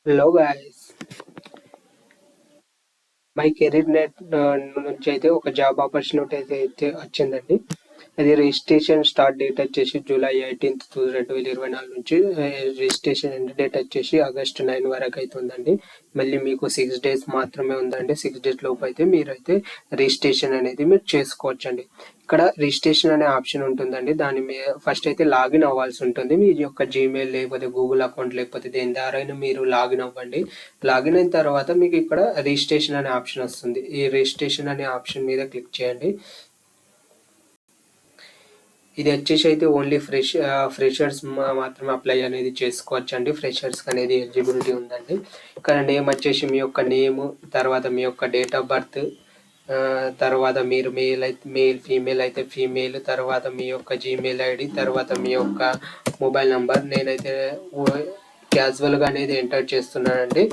Hello guys, my career net నుంచి అయితే ఒక జాబ్ ఆపర్చునిటీ అయితే వచ్చిందండి. అది రిజిస్ట్రేషన్ స్టార్ట్ డేట్ వచ్చేసి జూలై 18th 2024 నుంచి రిజిస్ట్రేషన్ ఎండ్ డేట్ వచ్చేసి ఆగస్ట్ 9 వరకు అయితే ఉందండి. మళ్ళీ మీకు 6 days మాత్రమే ఉందండి. 6 days లోపు అయితే మీరైతే రిజిస్ట్రేషన్ అనేది మీరు చేసుకోవచ్చండి. ఇక్కడ రిజిస్ట్రేషన్ అనే ఆప్షన్ ఉంటుందండి. దాని మీద ఫస్ట్ అయితే లాగిన్ అవ్వాల్సి ఉంటుంది. మీ యొక్క జీమెయిల్ లేకపోతే గూగుల్ అకౌంట్ లేకపోతే దేని ద్వారా మీరు లాగిన్ అవ్వండి. లాగిన్ అయిన తర్వాత మీకు ఇక్కడ రిజిస్ట్రేషన్ అనే ఆప్షన్ వస్తుంది. ఈ రిజిస్ట్రేషన్ అనే ఆప్షన్ మీద క్లిక్ చేయండి. ఇది వచ్చేసి అయితే ఓన్లీ ఫ్రెషర్స్ మాత్రమే అప్లై అనేది చేసుకోవచ్చు అండి. ఫ్రెషర్స్ అనేది ఎలిజిబిలిటీ ఉందండి. ఇక్కడ నేమ్ వచ్చేసి మీ యొక్క నేమ్, తర్వాత మీ యొక్క డేట్ ఆఫ్ బర్త్, తర్వాత మీరు మేల్ ఫీమేల్ అయితే ఫీమేల్, తర్వాత మీ యొక్క జీమెయిల్ ఐడి, తర్వాత మీ యొక్క మొబైల్ నంబర్. నేనైతే క్యాజువల్గా అనేది ఎంటర్ చేస్తున్నానండి.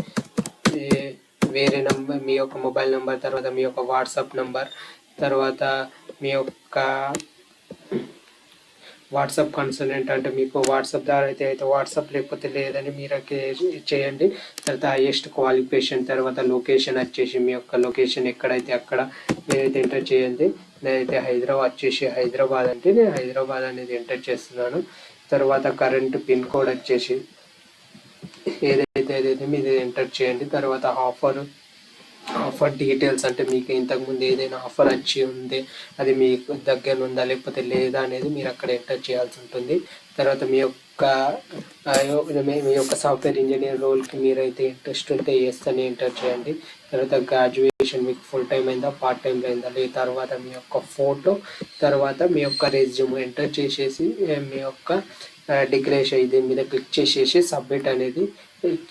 వేరే నంబర్, మీ యొక్క మొబైల్ నంబర్, తర్వాత మీ యొక్క వాట్సాప్ నంబర్, తర్వాత మీ యొక్క వాట్సాప్ కన్సల్టెంట్ అంటే మీకు వాట్సాప్ ద్వారా అయితే వాట్సాప్ లేకపోతే లేదని మీరు చేయండి. తర్వాత హైయెస్ట్ క్వాలిఫికేషన్, తర్వాత లొకేషన్ వచ్చేసి మీ యొక్క లొకేషన్ ఎక్కడైతే అక్కడ మీరైతే ఎంటర్ చేయండి. నేనైతే హైదరాబాద్ అంటే నేను హైదరాబాద్ అనేది ఎంటర్ చేస్తున్నాను. తర్వాత కరెంట్ పిన్ కోడ్ వచ్చేసి ఏదైతే మీరు ఎంటర్ చేయండి. తర్వాత ఆఫర్ డీటెయిల్స్ అంటే మీకు ఇంతకుముందు ఏదైనా ఆఫర్ వచ్చి ఉంది, అది మీకు దగ్గర ఉందా లేకపోతే లేదా అనేది మీరు అక్కడ ఎంటర్ చేయాల్సి ఉంటుంది. తర్వాత మీ యొక్క సాఫ్ట్వేర్ ఇంజనీర్ రోల్కి మీరైతే ఇంట్రెస్ట్ ఉంటే ఎస్ అని ఎంటర్ చేయండి. తర్వాత గ్రాడ్యుయేషన్ మీకు ఫుల్ టైం అయిందా పార్ట్ టైం అయిందా, లేదా తర్వాత మీ యొక్క ఫోటో, తర్వాత మీ యొక్క రెజ్యూమ్ ఎంటర్ చేసేసి మీ యొక్క డిక్లరేషన్ ఇది మీద క్లిక్ చేసేసి సబ్మిట్ అనేది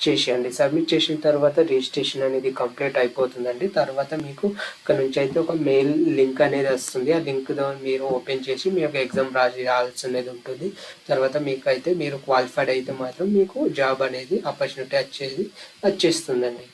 చేసేయండి. సబ్మిట్ చేసిన తర్వాత రిజిస్ట్రేషన్ అనేది కంప్లీట్ అయిపోతుందండి. తర్వాత మీకు ఇక్కడ నుంచి అయితే ఒక మెయిల్ లింక్ అనేది వస్తుంది. ఆ లింక్ మీరు ఓపెన్ చేసి మీ యొక్క ఎగ్జామ్ రాయాల్సి అనేది ఉంటుంది. తర్వాత మీకు అయితే మీరు క్వాలిఫైడ్ అయితే మాత్రం మీకు జాబ్ అనేది ఆపర్చునిటీ వచ్చేస్తుందండి.